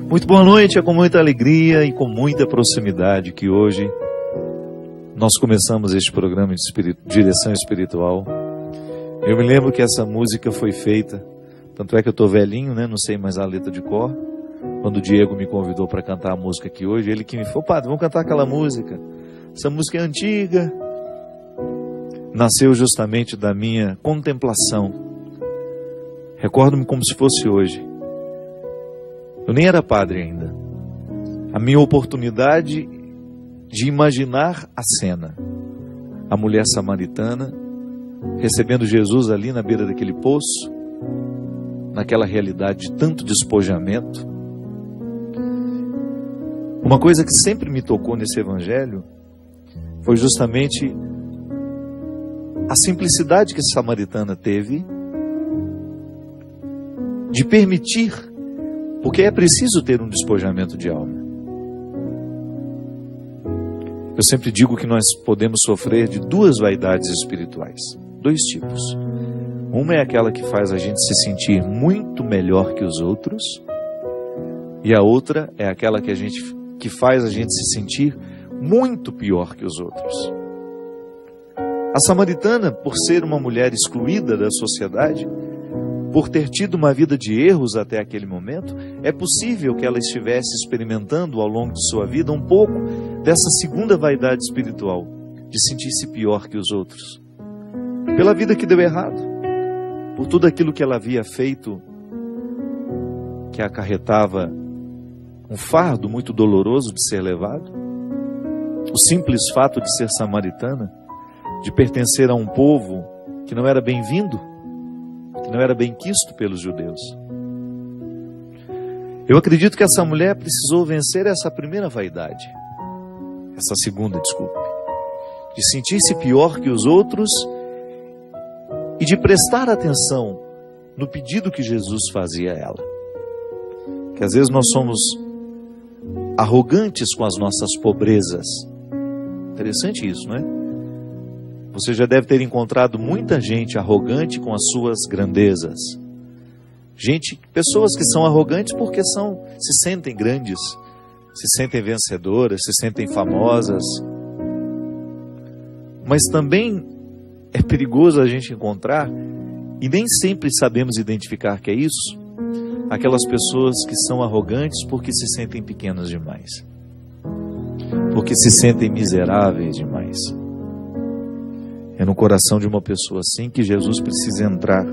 Muito boa noite, é com muita alegria e com muita proximidade que hoje nós começamos este programa de direção espiritual. Eu me lembro que essa música foi feita, tanto é que eu estou velhinho, né? Não sei mais a letra de cor. Quando o Diego me convidou para cantar a música aqui hoje, ele que me falou: padre, vamos cantar aquela música. Essa música é antiga. Nasceu justamente da minha contemplação. Recordo-me como se fosse hoje. Eu nem era padre ainda. A minha oportunidade de imaginar a cena. A mulher samaritana recebendo Jesus ali na beira daquele poço, naquela realidade de tanto despojamento. Uma coisa que sempre me tocou nesse evangelho foi justamente a simplicidade que a samaritana teve de permitir, porque é preciso ter um despojamento de alma. Eu sempre digo que nós podemos sofrer de duas vaidades espirituais, dois tipos. Uma é aquela que faz a gente se sentir muito melhor que os outros, e a outra é aquela que faz a gente se sentir muito pior que os outros. A samaritana, por ser uma mulher excluída da sociedade, por ter tido uma vida de erros até aquele momento, é possível que ela estivesse experimentando ao longo de sua vida um pouco dessa segunda vaidade espiritual, de sentir-se pior que os outros. Pela vida que deu errado, por tudo aquilo que ela havia feito, que acarretava um fardo muito doloroso de ser levado, o simples fato de ser samaritana, de pertencer a um povo que não era bem-vindo, que não era bem quisto pelos judeus. Eu acredito que essa mulher precisou vencer essa primeira vaidade, essa segunda, desculpe, de sentir-se pior que os outros e de prestar atenção no pedido que Jesus fazia a ela. Que às vezes nós somos arrogantes com as nossas pobrezas. Interessante isso, não é? Você já deve ter encontrado muita gente arrogante com as suas grandezas. Pessoas que são arrogantes porque se sentem grandes, se sentem vencedoras, se sentem famosas. Mas também é perigoso a gente encontrar, e nem sempre sabemos identificar que é isso, aquelas pessoas que são arrogantes porque se sentem pequenas demais, porque se sentem miseráveis demais. É no coração de uma pessoa assim que Jesus precisa entrar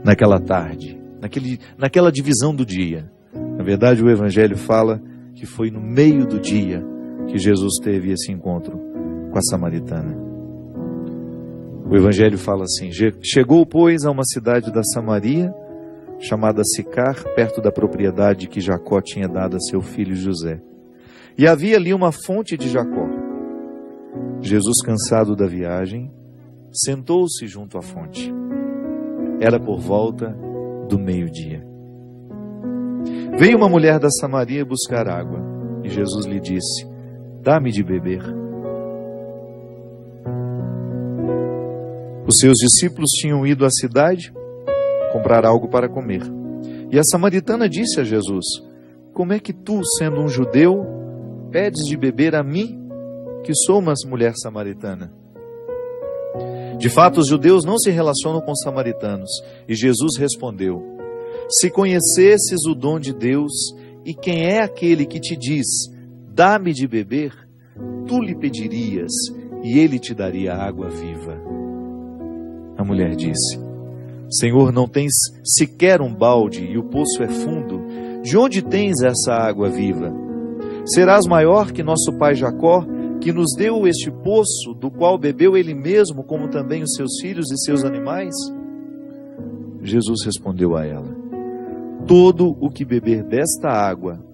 naquela tarde, naquela divisão do dia. Na verdade, o Evangelho fala que foi no meio do dia que Jesus teve esse encontro com a samaritana. O Evangelho fala assim: chegou, pois, a uma cidade da Samaria, chamada Sicar, perto da propriedade que Jacó tinha dado a seu filho José. E havia ali uma fonte de Jacó. Jesus, cansado da viagem, sentou-se junto à fonte. Era por volta do meio-dia. Veio uma mulher da Samaria buscar água, e Jesus lhe disse: dá-me de beber. Os seus discípulos tinham ido à cidade comprar algo para comer. E a samaritana disse a Jesus: como é que tu, sendo um judeu, pedes de beber a mim, que sou uma mulher samaritana? De fato, os judeus não se relacionam com os samaritanos. E Jesus respondeu: se conhecesses o dom de Deus e quem é aquele que te diz, dá-me de beber, tu lhe pedirias e ele te daria água viva. A mulher disse: Senhor, não tens sequer um balde e o poço é fundo. De onde tens essa água viva? Serás maior que nosso pai Jacó, que nos deu este poço, do qual bebeu ele mesmo, como também os seus filhos e seus animais? Jesus respondeu a ela: todo o que beber desta água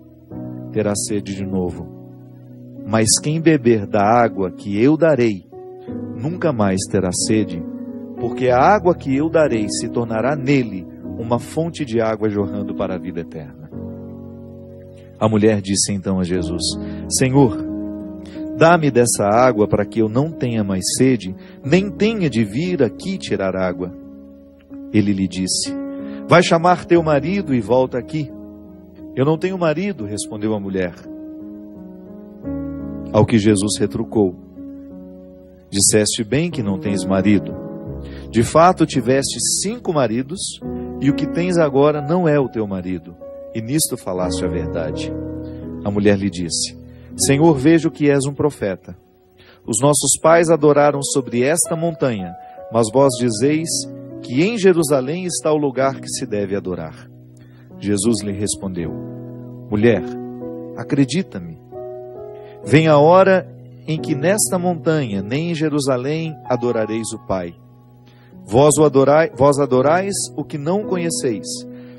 terá sede de novo. Mas quem beber da água que eu darei, nunca mais terá sede, porque a água que eu darei se tornará nele uma fonte de água jorrando para a vida eterna. A mulher disse então a Jesus: Senhor, dá-me dessa água para que eu não tenha mais sede, nem tenha de vir aqui tirar água. Ele lhe disse: Vai chamar teu marido e volta aqui. Eu não tenho marido, respondeu a mulher. Ao que Jesus retrucou: disseste bem que não tens marido. De fato tiveste 5 maridos, e o que tens agora não é o teu marido, e nisto falaste a verdade. A mulher lhe disse: Senhor, vejo que és um profeta. Os nossos pais adoraram sobre esta montanha, mas vós dizeis que em Jerusalém está o lugar que se deve adorar. Jesus lhe respondeu: Mulher, acredita-me, vem a hora em que nesta montanha, nem em Jerusalém, adorareis o Pai. Vós adorais o que não conheceis,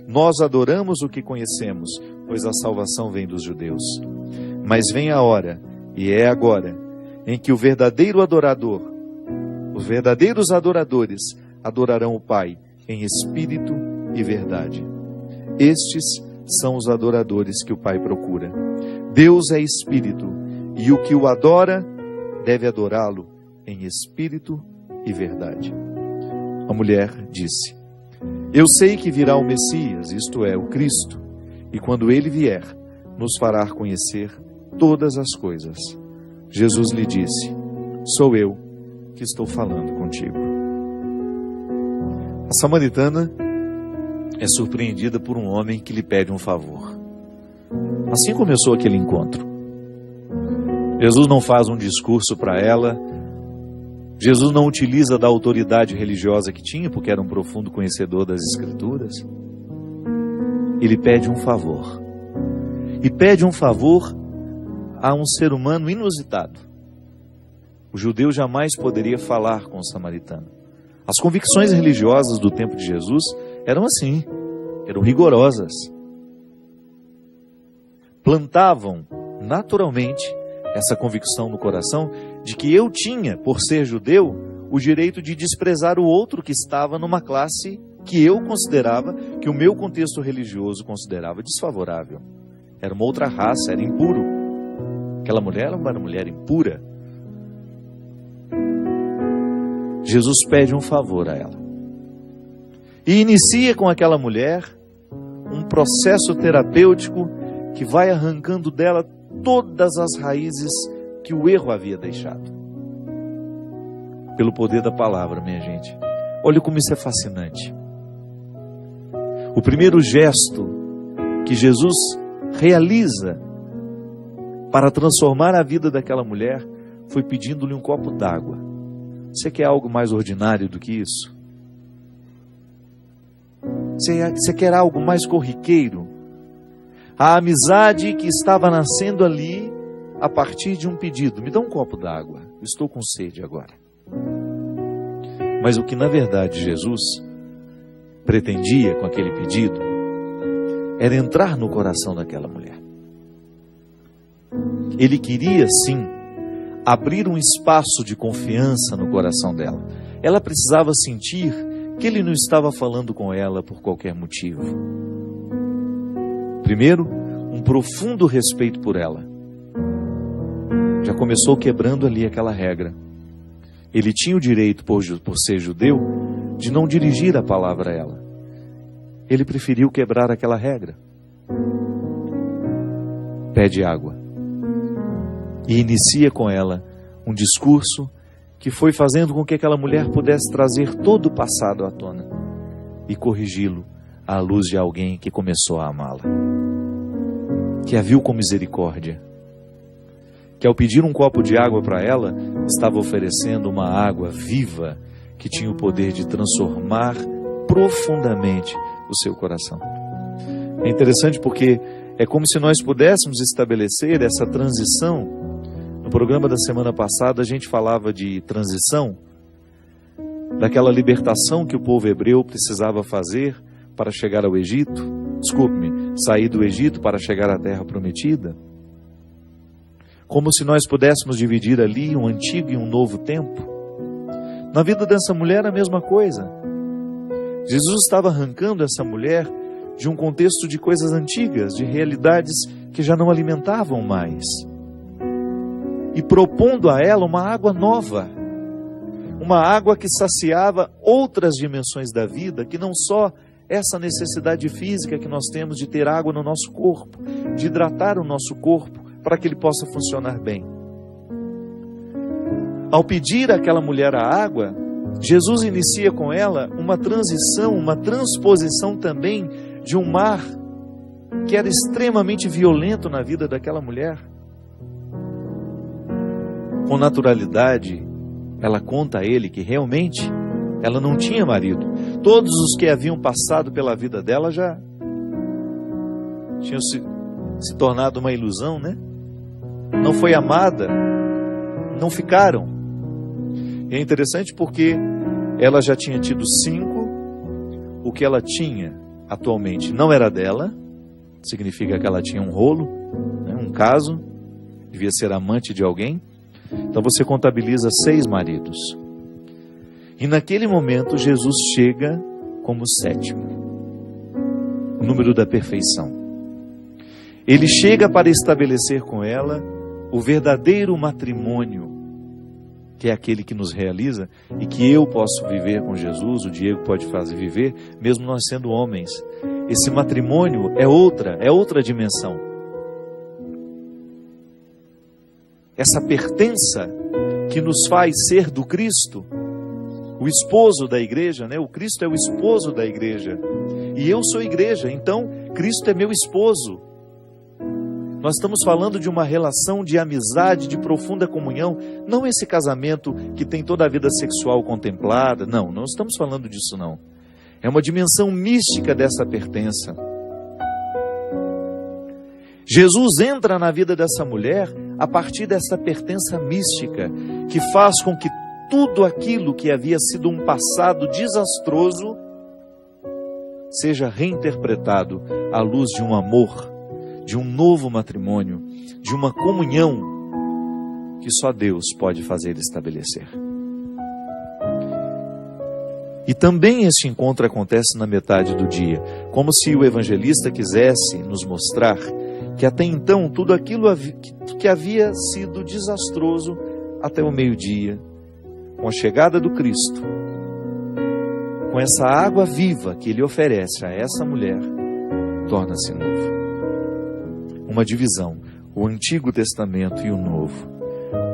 nós adoramos o que conhecemos, pois a salvação vem dos judeus. Mas vem a hora, e é agora, em que os verdadeiros adoradores adorarão o Pai em espírito e verdade. Estes são os adoradores que o Pai procura. Deus é espírito, e o que o adora deve adorá-lo em espírito e verdade. A mulher disse: Eu sei que virá o Messias, isto é, o Cristo, e quando ele vier, nos fará conhecer todas as coisas. Jesus lhe disse: Sou eu que estou falando contigo. A samaritana é surpreendida por um homem que lhe pede um favor. Assim começou aquele encontro. Jesus não faz um discurso para ela. Jesus não utiliza da autoridade religiosa que tinha, porque era um profundo conhecedor das Escrituras. Ele pede um favor. E pede um favor a um ser humano inusitado. O judeu jamais poderia falar com o samaritano. As convicções religiosas do tempo de Jesus eram assim, eram rigorosas. Plantavam naturalmente essa convicção no coração de que eu tinha, por ser judeu, o direito de desprezar o outro que estava numa classe que eu considerava, que o meu contexto religioso considerava desfavorável. Era uma outra raça, era impuro. Aquela mulher era uma mulher impura. Jesus pede um favor a ela. E inicia com aquela mulher um processo terapêutico que vai arrancando dela todas as raízes que o erro havia deixado. Pelo poder da palavra, minha gente. Olha como isso é fascinante. O primeiro gesto que Jesus realiza para transformar a vida daquela mulher foi pedindo-lhe um copo d'água. Você quer algo mais ordinário do que isso? Você quer algo mais corriqueiro? A amizade que estava nascendo ali a partir de um pedido: me dá um copo d'água, eu estou com sede agora. Mas o que na verdade Jesus pretendia com aquele pedido era entrar no coração daquela mulher. Ele queria sim abrir um espaço de confiança no coração dela. Ela precisava sentir que ele não estava falando com ela por qualquer motivo. Primeiro, um profundo respeito por ela. Já começou quebrando ali aquela regra. Ele tinha o direito, por ser judeu, de não dirigir a palavra a ela. Ele preferiu quebrar aquela regra. Pede água. E inicia com ela um discurso que foi fazendo com que aquela mulher pudesse trazer todo o passado à tona e corrigi-lo à luz de alguém que começou a amá-la, que a viu com misericórdia, que ao pedir um copo de água para ela, estava oferecendo uma água viva que tinha o poder de transformar profundamente o seu coração. É interessante porque é como se nós pudéssemos estabelecer essa transição. No programa da semana passada a gente falava de transição, daquela libertação que o povo hebreu precisava fazer para chegar ao Egito, sair do Egito para chegar à terra prometida. Como se nós pudéssemos dividir ali um antigo e um novo tempo. Na vida dessa mulher a mesma coisa. Jesus estava arrancando essa mulher de um contexto de coisas antigas, de realidades que já não alimentavam mais, e propondo a ela uma água nova, uma água que saciava outras dimensões da vida, que não só essa necessidade física que nós temos de ter água no nosso corpo, de hidratar o nosso corpo para que ele possa funcionar bem. Ao pedir àquela mulher a água, Jesus inicia com ela uma transição, uma transposição também de um mar que era extremamente violento na vida daquela mulher. Com naturalidade, ela conta a ele que realmente ela não tinha marido. Todos os que haviam passado pela vida dela já tinham se tornado uma ilusão, né? Não foi amada, não ficaram. E é interessante porque ela já tinha tido 5, o que ela tinha atualmente não era dela, significa que ela tinha um rolo, né, um caso, devia ser amante de alguém. Então você contabiliza 6 maridos. E naquele momento Jesus chega como 7º, o número da perfeição. Ele chega para estabelecer com ela o verdadeiro matrimônio, que é aquele que nos realiza e que eu posso viver com Jesus, o Diego pode fazer viver, mesmo nós sendo homens. Esse matrimônio é outra dimensão. Essa pertença que nos faz ser do Cristo, o esposo da igreja, né? O Cristo é o esposo da igreja. E eu sou igreja, então Cristo é meu esposo. Nós estamos falando de uma relação de amizade, de profunda comunhão, não esse casamento que tem toda a vida sexual contemplada, não estamos falando disso não. É uma dimensão mística dessa pertença. Jesus entra na vida dessa mulher a partir dessa pertença mística, que faz com que tudo aquilo que havia sido um passado desastroso seja reinterpretado à luz de um amor, de um novo matrimônio, de uma comunhão que só Deus pode fazer estabelecer. E também este encontro acontece na metade do dia, como se o evangelista quisesse nos mostrar que até então tudo aquilo que havia sido desastroso até o meio-dia, com a chegada do Cristo, com essa água viva que Ele oferece a essa mulher, torna-se novo. Uma divisão, o Antigo Testamento e o Novo,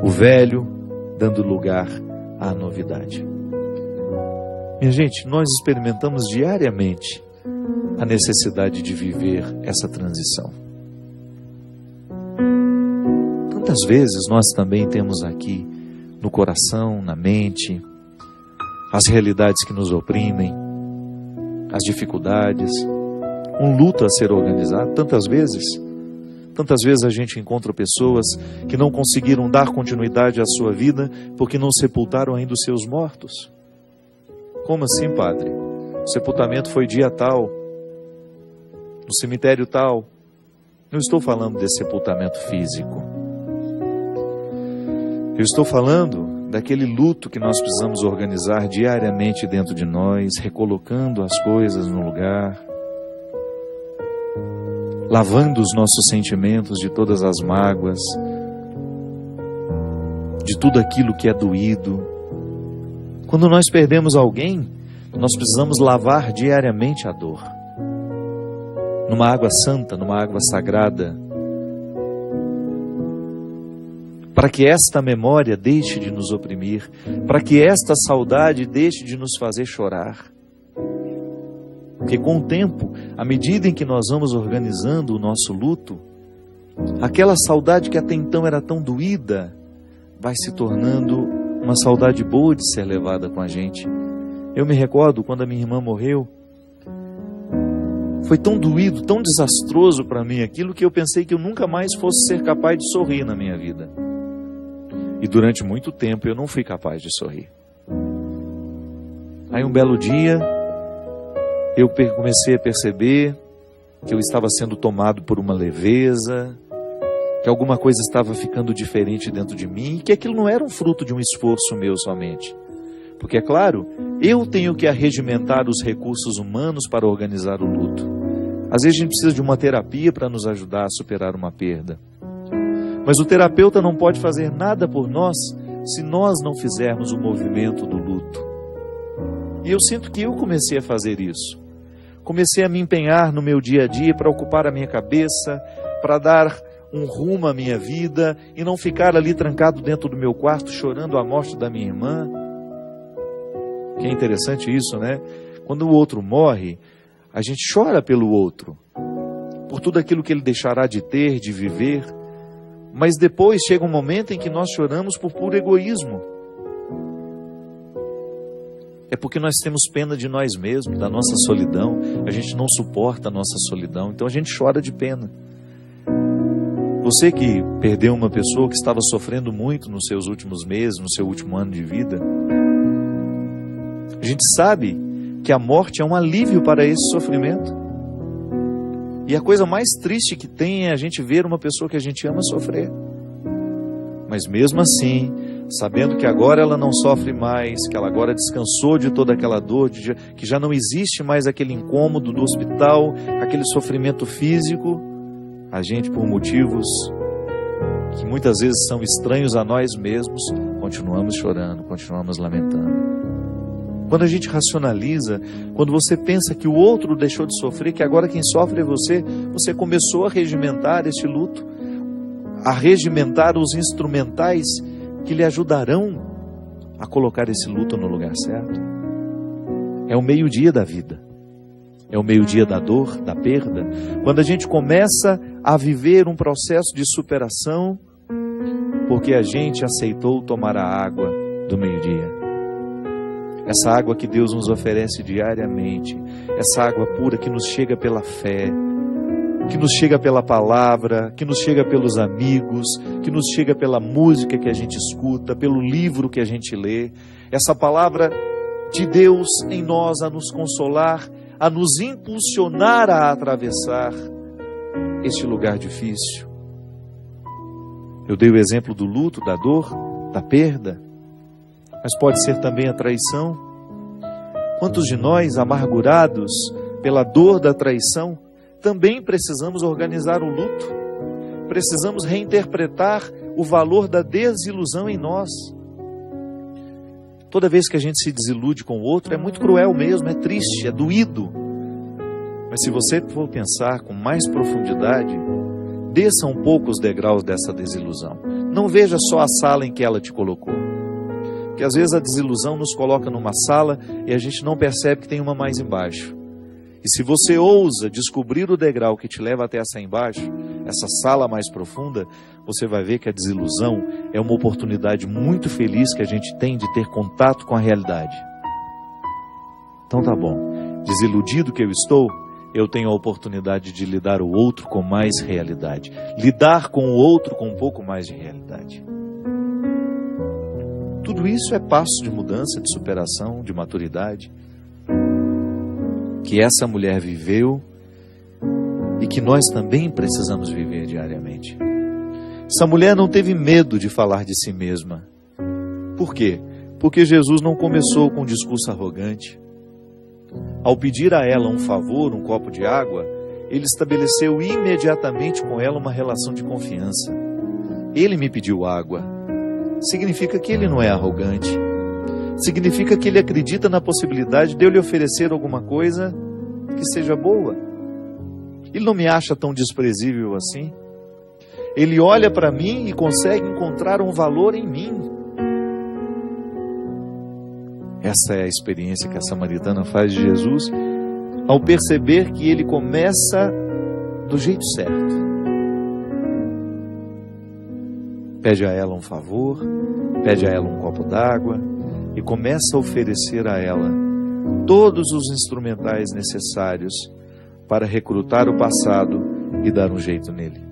o Velho dando lugar à novidade. Minha gente, nós experimentamos diariamente a necessidade de viver essa transição. Tantas vezes nós também temos aqui no coração, na mente, as realidades que nos oprimem, as dificuldades, um luto a ser organizado. Tantas vezes a gente encontra pessoas que não conseguiram dar continuidade à sua vida porque não sepultaram ainda os seus mortos. Como assim, padre? O sepultamento foi dia tal, no cemitério tal. Não estou falando desse sepultamento físico. Eu estou falando daquele luto que nós precisamos organizar diariamente dentro de nós, recolocando as coisas no lugar, lavando os nossos sentimentos de todas as mágoas, de tudo aquilo que é doído. Quando nós perdemos alguém, nós precisamos lavar diariamente a dor, numa água santa, numa água sagrada, para que esta memória deixe de nos oprimir, para que esta saudade deixe de nos fazer chorar. Porque com o tempo, à medida em que nós vamos organizando o nosso luto, aquela saudade que até então era tão doída, vai se tornando uma saudade boa de ser levada com a gente. Eu me recordo quando a minha irmã morreu, foi tão doído, tão desastroso para mim aquilo, que eu pensei que eu nunca mais fosse ser capaz de sorrir na minha vida. E durante muito tempo eu não fui capaz de sorrir. Aí um belo dia, eu comecei a perceber que eu estava sendo tomado por uma leveza, que alguma coisa estava ficando diferente dentro de mim, e que aquilo não era um fruto de um esforço meu somente. Porque, é claro, eu tenho que arregimentar os recursos humanos para organizar o luto. Às vezes a gente precisa de uma terapia para nos ajudar a superar uma perda. Mas o terapeuta não pode fazer nada por nós se nós não fizermos o movimento do luto. E eu sinto que eu comecei a fazer isso. Comecei a me empenhar no meu dia a dia para ocupar a minha cabeça, para dar um rumo à minha vida e não ficar ali trancado dentro do meu quarto chorando a morte da minha irmã. Que é interessante isso, né? Quando o outro morre, a gente chora pelo outro, por tudo aquilo que ele deixará de ter, de viver. Mas depois chega um momento em que nós choramos por puro egoísmo. É porque nós temos pena de nós mesmos, da nossa solidão. A gente não suporta a nossa solidão, então a gente chora de pena. Você que perdeu uma pessoa que estava sofrendo muito nos seus últimos meses, no seu último ano de vida, a gente sabe que a morte é um alívio para esse sofrimento. E a coisa mais triste que tem é a gente ver uma pessoa que a gente ama sofrer. Mas mesmo assim, sabendo que agora ela não sofre mais, que ela agora descansou de toda aquela dor, que já não existe mais aquele incômodo do hospital, aquele sofrimento físico, a gente, por motivos que muitas vezes são estranhos a nós mesmos, continuamos chorando, continuamos lamentando. Quando a gente racionaliza, quando você pensa que o outro deixou de sofrer, que agora quem sofre é você, você começou a regimentar esse luto, a regimentar os instrumentais que lhe ajudarão a colocar esse luto no lugar certo. É o meio-dia da vida, é o meio-dia da dor, da perda, quando a gente começa a viver um processo de superação, porque a gente aceitou tomar a água do meio-dia. Essa água que Deus nos oferece diariamente, essa água pura que nos chega pela fé, que nos chega pela palavra, que nos chega pelos amigos, que nos chega pela música que a gente escuta, pelo livro que a gente lê. Essa palavra de Deus em nós a nos consolar, a nos impulsionar a atravessar este lugar difícil. Eu dei o exemplo do luto, da dor, da perda, mas pode ser também a traição. Quantos de nós, amargurados pela dor da traição, também precisamos organizar o luto, precisamos reinterpretar o valor da desilusão em nós. Toda vez que a gente se desilude com o outro, é muito cruel mesmo, é triste, é doído. Mas se você for pensar com mais profundidade, desça um pouco os degraus dessa desilusão. Não veja só a sala em que ela te colocou. Porque às vezes a desilusão nos coloca numa sala e a gente não percebe que tem uma mais embaixo. E se você ousa descobrir o degrau que te leva até essa embaixo, essa sala mais profunda, você vai ver que a desilusão é uma oportunidade muito feliz que a gente tem de ter contato com a realidade. Então tá bom, desiludido que eu estou, eu tenho a oportunidade de lidar o outro com mais realidade. Lidar com o outro com um pouco mais de realidade. Tudo isso é passo de mudança, de superação, de maturidade, que essa mulher viveu e que nós também precisamos viver diariamente. Essa mulher não teve medo de falar de si mesma. Por quê? Porque Jesus não começou com um discurso arrogante. Ao pedir a ela um favor, um copo de água, ele estabeleceu imediatamente com ela uma relação de confiança. Ele me pediu água. Significa que ele não é arrogante. Significa que ele acredita na possibilidade de eu lhe oferecer alguma coisa que seja boa. Ele não me acha tão desprezível assim. Ele olha para mim e consegue encontrar um valor em mim. Essa é a experiência que a samaritana faz de Jesus ao perceber que ele começa do jeito certo. Pede a ela um favor, pede a ela um copo d'água e começa a oferecer a ela todos os instrumentais necessários para recrutar o passado e dar um jeito nele.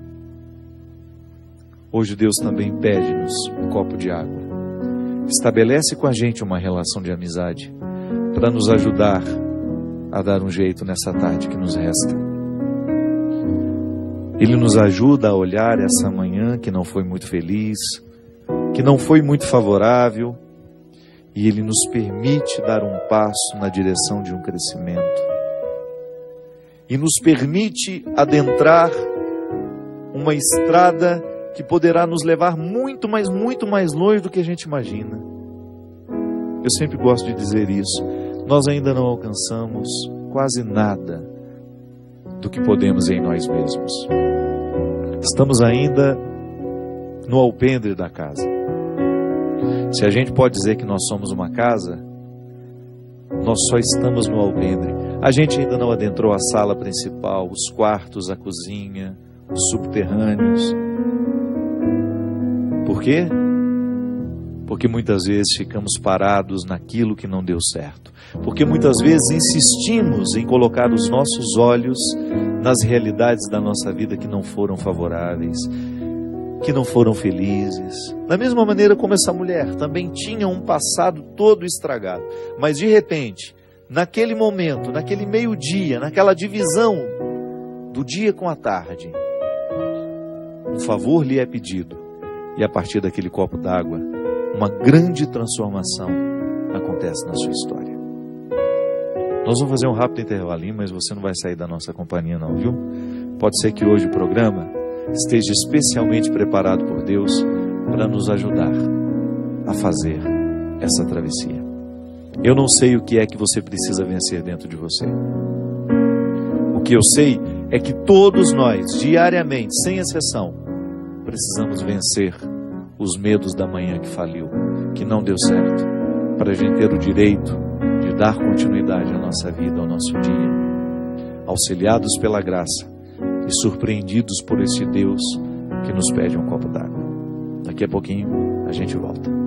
Hoje Deus também pede-nos um copo de água. Estabelece com a gente uma relação de amizade para nos ajudar a dar um jeito nessa tarde que nos resta. Ele nos ajuda a olhar essa manhã que não foi muito feliz, que não foi muito favorável, e Ele nos permite dar um passo na direção de um crescimento. E nos permite adentrar uma estrada que poderá nos levar muito mais longe do que a gente imagina. Eu sempre gosto de dizer isso. Nós ainda não alcançamos quase nada do que podemos em nós mesmos. Estamos ainda no alpendre da casa. Se a gente pode dizer que nós somos uma casa, nós só estamos no alpendre. A gente ainda não adentrou a sala principal, os quartos, a cozinha, os subterrâneos. Por quê? Porque muitas vezes ficamos parados naquilo que não deu certo. Porque muitas vezes insistimos em colocar os nossos olhos nas realidades da nossa vida que não foram favoráveis, que não foram felizes. Da mesma maneira como essa mulher também tinha um passado todo estragado. Mas de repente, naquele momento, naquele meio-dia, naquela divisão do dia com a tarde, um favor lhe é pedido. E a partir daquele copo d'água, uma grande transformação acontece na sua história. Nós vamos fazer um rápido intervalinho, mas você não vai sair da nossa companhia não, viu? Pode ser que hoje o programa esteja especialmente preparado por Deus para nos ajudar a fazer essa travessia. Eu não sei o que é que você precisa vencer dentro de você. O que eu sei é que todos nós, diariamente, sem exceção, precisamos vencer os medos da manhã que faliu, que não deu certo, para a gente ter o direito de dar continuidade à nossa vida, ao nosso dia, auxiliados pela graça e surpreendidos por esse Deus que nos pede um copo d'água. Daqui a pouquinho a gente volta.